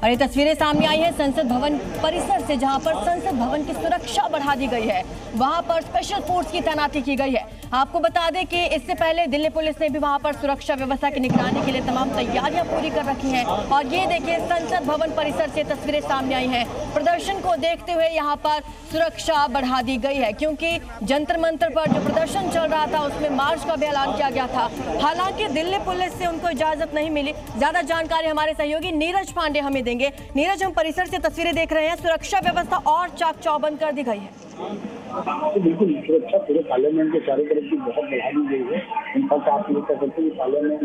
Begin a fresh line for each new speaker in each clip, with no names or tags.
और ये तस्वीरें सामने आई हैं संसद भवन परिसर से, जहां पर संसद भवन की सुरक्षा बढ़ा दी गई है। वहां पर स्पेशल फोर्स की तैनाती की गई है। आपको बता दें कि इससे पहले दिल्ली पुलिस ने भी वहां पर सुरक्षा व्यवस्था की निगरानी के लिए तमाम तैयारियां पूरी कर रखी हैं। और ये देखिए, संसद भवन परिसर से तस्वीरें सामने आई हैं। प्रदर्शन को देखते हुए यहाँ पर सुरक्षा बढ़ा दी गई है, क्योंकि जंतर मंतर पर जो प्रदर्शन चल रहा था उसमें मार्च का भी ऐलान किया गया था। हालांकि दिल्ली पुलिस से उनको इजाजत नहीं मिली। ज्यादा जानकारी हमारे सहयोगी नीरज पांडे हमें देंगे। नीरज, हम परिसर से तस्वीरें देख रहे हैं, सुरक्षा व्यवस्था और चाक चौबंद कर दी गई है।
तो बिल्कुल सुरक्षा पूरे पार्लियामेंट के चारों तरफ की बहुत बढ़ा दी गई है। इनफैक्ट आप लोग कह सकते हैं कि पार्लियामेंट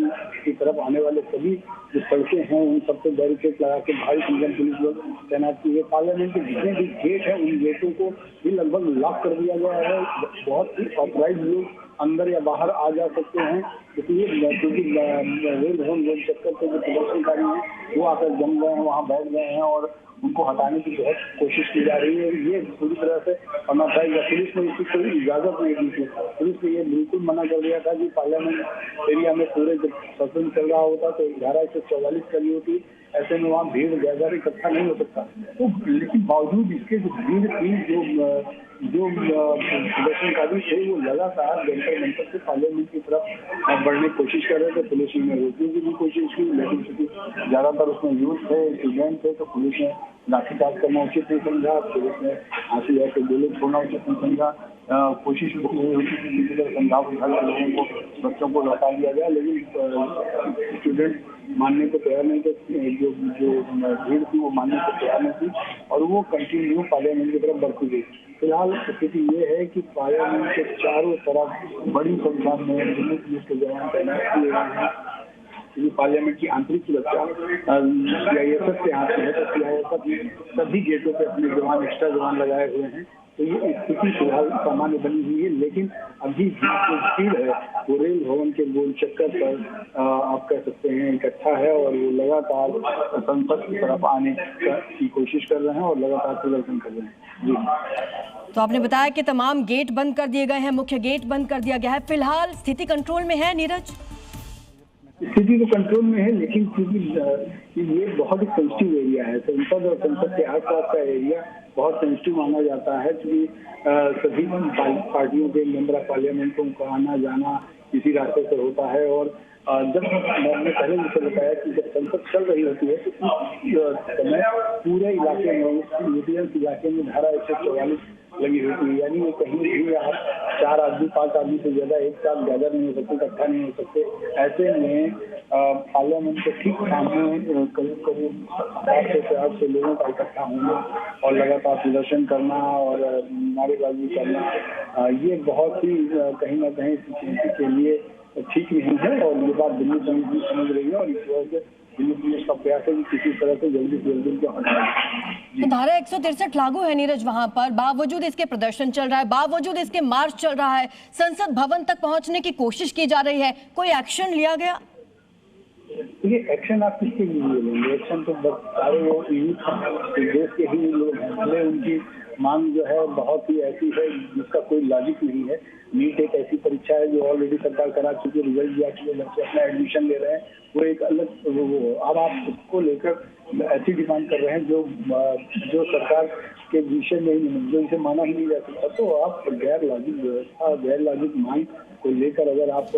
की तरफ आने वाले सभी जो सड़कें हैं उन सबसे बैरिकेड लगा के भारी संख्या में पुलिस लोग तैनात की है। पार्लियामेंट के जितने भी गेट हैं उन गेटों को भी लगभग लॉक कर दिया गया है। बहुत ही ऑथराइज लोग अंदर या बाहर आ जा सकते हैं, क्योंकि रेल भवन गोल चक्कर के जो प्रदर्शनकारी हैं वो आकर जम गए हैं, वहाँ बैठ गए हैं और उनको हटाने की बहुत कोशिश की जा रही है। ये पूरी तरह से अनऑथराइज है। पुलिस ने इसकी कोई इजाजत नहीं दी थी। पुलिस ने ये बिल्कुल मना कर दिया था कि पार्लियामेंट एरिया में पूरे जब सत्र चल रहा होता तो 11:44 करी होती, ऐसे में वहाँ भीड़ ज्यादा इकट्ठा नहीं हो सकता। तो लेकिन बावजूद इसके जो भीड़ थी, जो प्रदर्शनकारी थे वो लगातार जंतर मंतर से पार्लियामेंट की तरफ बढ़ने की कोशिश कर रहे थे। पुलिस ने रोकने की भी कोशिश की, लेकिन क्योंकि ज्यादातर उसमें यूथ थे, स्टूडेंट थे, तो पुलिस ने लाठीचार्ज करना उचित नहीं समझा। पुलिस ने आंसू ऐसे गोले छोड़ना उचित नहीं समझा। कोशिश होती थी कि संघाव विभाग के लोगों को, बच्चों को लौटा दिया गया, लेकिन स्टूडेंट मानने को तैयार नहीं थे। जो भीड़ थी वो मानने को तैयार नहीं थी और वो कंटिन्यू पार्लियामेंट की तरफ बढ़ती गई। फिलहाल स्थिति ये है कि पार्लियामेंट के चारों तरफ बड़ी संख्या में दिल्ली पुलिस के जवान तैनात किए गए हैं, क्योंकि पार्लियामेंट की आंतरिक सुरक्षा CISF के हाथ में है। तो CISF सभी गेटों पे अपने जवान, एक्स्ट्रा जवान लगाए हुए हैं। तो ये स्थिति फिलहाल सामान्य बनी हुई है, लेकिन अभी जो भीड़ है वो रेल भवन के गोल चक्कर पर आप कह सकते हैं इकट्ठा है और वो लगातार संसद की तरफ आने की कोशिश कर रहे हैं और लगातार प्रदर्शन कर रहे हैं। जी,
तो आपने बताया कि तमाम गेट बंद कर दिए गए हैं, मुख्य गेट बंद कर दिया गया है। फिलहाल स्थिति कंट्रोल में है नीरज?
स्थिति तो कंट्रोल में है, लेकिन क्योंकि ये बहुत ही सेंसिटिव एरिया है, संसद और संसद के आसपास का एरिया बहुत सेंसिटिव माना जाता है, क्योंकि सभी पार्टियों के मेंबर ऑफ पार्लियामेंट को आना जाना इसी रास्ते से होता है। और जब मैंने पहले जैसे बताया कि जब संसद चल रही होती है तो उस समय पूरे इलाके में, यूटीएस इलाके में धारा 144 लगी होती है, यानी वो कहीं भी आप 4 आदमी 5 आदमी से ज्यादा एक साथ गैदर नहीं हो सकते, इकट्ठा नहीं हो सकते। ऐसे में पार्लियामेंट के ठीक सामने करीब 700 लोगों का इकट्ठा होना और लगातार प्रदर्शन करना और नारेबाजी करना, ये बहुत ही कहीं ना कहीं सिक्योरिटी के लिए ठीक नहीं है। और ये बात दिल्ली पुलिस भी समझ रही है और इस वजह से दिल्ली पुलिस का प्रयास है कि किसी तरह से जल्दी से जल्दी को हटाएं।
तो धारा 163 लागू है नीरज वहां पर, बावजूद इसके प्रदर्शन चल रहा है, बावजूद इसके मार्च चल रहा है, संसद भवन तक पहुंचने की कोशिश की जा रही है, कोई एक्शन लिया गया?
ये एक्शन आप किसके लिए लेंगे? एक्शन तो बस सारे वो देश के ही लोग हैं। भले उनकी मांग जो है बहुत ही ऐसी है जिसका कोई लॉजिक नहीं है। नीट एक ऐसी परीक्षा है जो ऑलरेडी सरकार करा चुकी है, रिजल्ट दिया चुके, बच्चे अपना एडमिशन ले रहे हैं, वो एक अलग वो। अब आप उसको लेकर ऐसी डिमांड कर रहे हैं जो सरकार के विषय में ही, जो इसे माना ही नहीं जा सकता। तो आप गैर लॉजिक व्यवस्था, गैर लॉजिक मांग को लेकर अगर आप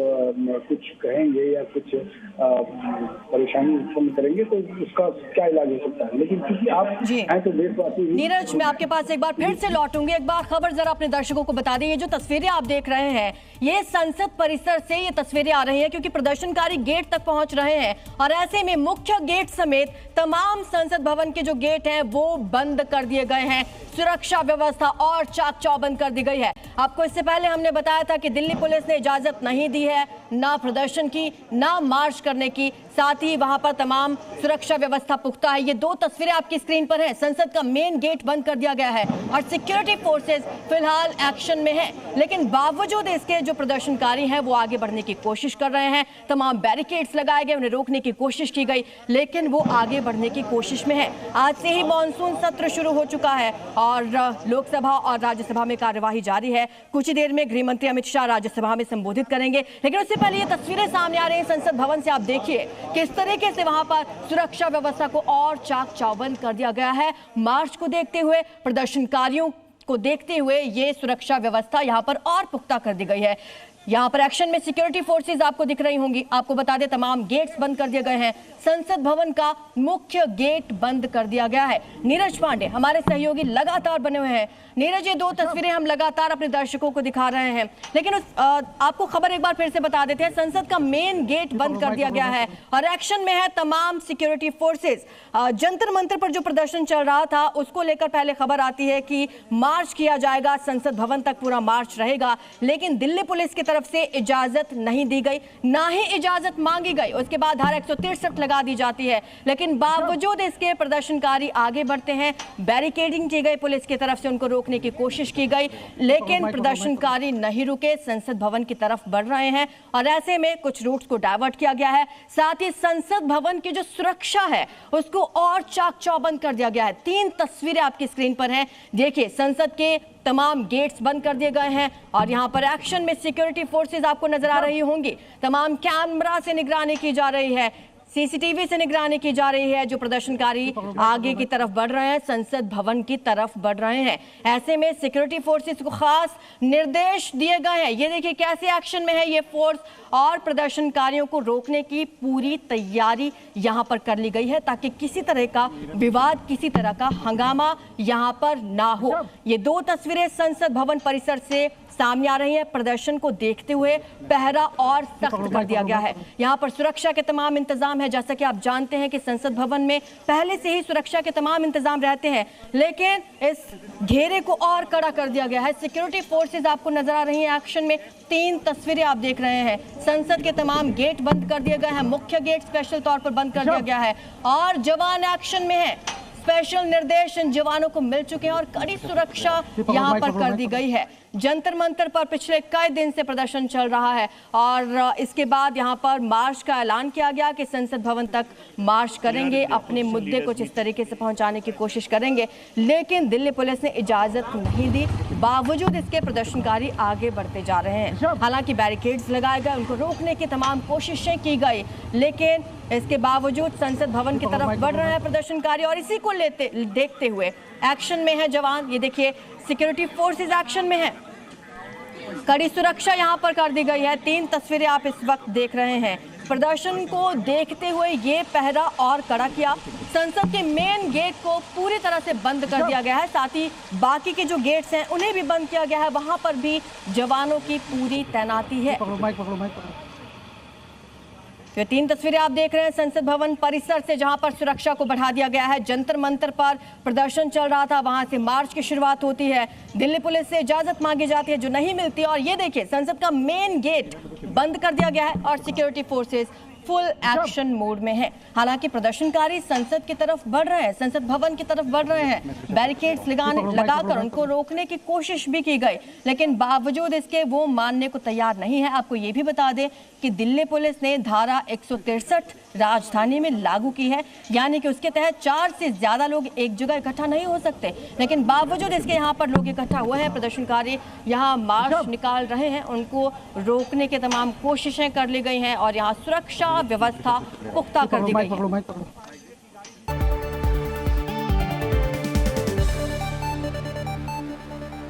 कुछ कहेंगे या कुछ परेशानी उत्पन्न करेंगे तो उसका क्या इलाज हो सकता है? लेकिन क्योंकि आप हैं तो देशवासी।
नीरज, मैं आपके पास एक बार फिर से लौटूंगी। एक बार खबर जरा अपने दर्शकों को बता दें, ये जो तस्वीरें आप देख रहे हैं ये संसद परिसर से ये तस्वीरें आ रही हैं, क्योंकि प्रदर्शनकारी गेट तक पहुंच रहे हैं और ऐसे में मुख्य गेट समेत तमाम संसद भवन के जो गेट हैं वो बंद कर दिए गए हैं। सुरक्षा व्यवस्था और चाक चौबंद कर दी गई है। आपको इससे पहले हमने बताया था कि दिल्ली पुलिस ने इजाजत नहीं दी है ना प्रदर्शन की, ना मार्च करने की, साथ ही वहां पर तमाम सुरक्षा व्यवस्था पुख्ता है। ये दो तस्वीरें आपकी स्क्रीन पर हैं। संसद का मेन गेट बंद कर दिया गया है और सिक्योरिटी फोर्सेस फिलहाल एक्शन में है, लेकिन बावजूद इसके जो प्रदर्शनकारी हैं वो आगे बढ़ने की कोशिश कर रहे हैं। तमाम बैरिकेड्स लगाए गए, उन्हें रोकने की कोशिश की गई, लेकिन वो आगे बढ़ने की कोशिश में है। आज से ही मॉनसून सत्र शुरू हो चुका है और लोकसभा और राज्यसभा में कार्यवाही जारी है। कुछ ही देर में गृह मंत्री अमित शाह राज्यसभा में संबोधित करेंगे, लेकिन उससे पहले ये तस्वीरें सामने आ रही हैं संसद भवन से। आप देखिए किस तरीके से वहां पर सुरक्षा व्यवस्था को और चाक चौबंद कर दिया गया है। मार्च को देखते हुए, प्रदर्शनकारियों को देखते हुए ये सुरक्षा व्यवस्था यहां पर और पुख्ता कर दी गई है। यहां पर एक्शन में सिक्योरिटी फोर्सेस आपको दिख रही होंगी। आपको बता दें, तमाम गेट्स बंद कर दिए गए हैं। संसद भवन का मुख्य गेट बंद कर दिया गया है। नीरज पांडे हमारे सहयोगी लगातार बने हुए हैं। नीरज, ये दो तस्वीरें हम लगातार अपने दर्शकों को दिखा रहे हैं, लेकिन आपको खबर एक बार फिर से बता देते हैं। संसद का मेन गेट बंद कर दिया गया है और एक्शन में है तमाम सिक्योरिटी फोर्सेस। जंतर मंतर पर जो प्रदर्शन चल रहा था उसको लेकर पहले खबर आती है कि मार्च किया जाएगा, संसद भवन तक पूरा मार्च रहेगा, लेकिन दिल्ली पुलिस की तरफ से इजाजत नहीं दी गई, ना ही इजाजत मांगी गई। उसके बाद धारा 163 लगा दी जाती है, लेकिन बावजूद इसके प्रदर्शनकारी आगे बढ़ते हैं। बैरिकेडिंग की गई पुलिस की तरफ से, उनको रोकने की कोशिश की गई, लेकिन प्रदर्शनकारी नहीं रुके, संसद भवन की तरफ बढ़ रहे हैं और ऐसे में कुछ रूट्स को डाइवर्ट किया गया है। साथ ही संसद भवन की जो सुरक्षा है उसको और चाक चौबंद कर दिया गया है। 3 तस्वीरें आपकी स्क्रीन पर हैं। देखिए, संसद के तमाम गेट्स बंद कर दिए गए हैं और यहां पर एक्शन में सिक्योरिटी फोर्सेस आपको नजर आ रही होंगी। तमाम कैमरा से निगरानी की जा रही है, सीसीटीवी से निगरानी की जा रही है। जो प्रदर्शनकारी आगे की तरफ बढ़ रहे हैं, संसद भवन की तरफ बढ़ रहे हैं, ऐसे में सिक्योरिटी फोर्सेस को खास निर्देश दिए गए हैं। ये देखिए कैसे एक्शन में है ये फोर्स और प्रदर्शनकारियों को रोकने की पूरी तैयारी यहां पर कर ली गई है ताकि किसी तरह का विवाद, किसी तरह का हंगामा यहां पर ना हो। ये 2 तस्वीरें संसद भवन परिसर से सामने आ रही है। प्रदर्शन को देखते हुए पहरा और सख्त कर दिया गया है। यहां पर सुरक्षा के तमाम इंतजाम है। जैसा कि आप जानते हैं कि संसद भवन में पहले से ही सुरक्षा के तमाम इंतजाम रहते हैं, लेकिन इस घेरे को और कड़ा कर दिया गया है। सिक्योरिटी फोर्सेस आपको नजर आ रही है एक्शन में। 3 तस्वीरें आप देख रहे हैं। संसद के तमाम गेट बंद कर दिए गए हैं, मुख्य गेट स्पेशल तौर पर बंद कर दिया गया है और जवान एक्शन में है। स्पेशल निर्देश इन जवानों को मिल चुके हैं और कड़ी सुरक्षा यहां पर कर दी गई है। जंतर मंतर पर पिछले कई दिन से प्रदर्शन चल रहा है और इसके बाद यहां पर मार्च का ऐलान किया गया कि संसद भवन तक मार्च करेंगे, अपने मुद्दे को जिस तरीके से पहुंचाने की कोशिश करेंगे, लेकिन दिल्ली पुलिस ने इजाजत नहीं दी। बावजूद इसके प्रदर्शनकारी आगे बढ़ते जा रहे हैं। हालांकि बैरिकेड्स लगाए गए, उनको रोकने की तमाम कोशिशें की गई, लेकिन इसके बावजूद संसद भवन की तरफ बढ़ रहे हैं प्रदर्शनकारी और इसी को देखते हुए एक्शन में है जवान। ये देखिए, सिक्योरिटी फोर्सेस एक्शन में है। कड़ी सुरक्षा यहां पर कर दी गई है। 3 तस्वीरें आप इस वक्त देख रहे हैं। प्रदर्शन को देखते हुए ये पहरा और कड़ा किया। संसद के मेन गेट को पूरी तरह से बंद कर दिया गया है, साथ ही बाकी के जो गेट्स हैं उन्हें भी बंद किया गया है। वहां पर भी जवानों की पूरी तैनाती है। ये 3 तस्वीरें आप देख रहे हैं संसद भवन परिसर से, जहां पर सुरक्षा को बढ़ा दिया गया है। जंतर मंतर पर प्रदर्शन चल रहा था, वहां से मार्च की शुरुआत होती है। दिल्ली पुलिस से इजाजत मांगी जाती है जो नहीं मिलती और ये देखिए, संसद का मेन गेट बंद कर दिया गया है और security forces full action mode में है। हालांकि प्रदर्शनकारी संसद की तरफ बढ़ रहे हैं, संसद भवन की तरफ बढ़ रहे हैं। बैरिकेड्स लगाकर उनको रोकने की कोशिश भी की गई, लेकिन बावजूद इसके वो मानने को तैयार नहीं है। आपको ये भी बता दें कि दिल्ली पुलिस ने धारा 163 राजधानी में लागू की है, यानी कि उसके तहत 4 से ज्यादा लोग एक जगह इकट्ठा नहीं हो सकते, लेकिन बावजूद इसके यहाँ पर लोग इकट्ठा हुए हैं। प्रदर्शनकारी यहाँ मार्च निकाल रहे हैं, उनको रोकने की तमाम कोशिशें कर ली गई हैं और यहाँ सुरक्षा व्यवस्था पुख्ता कर दी गई है।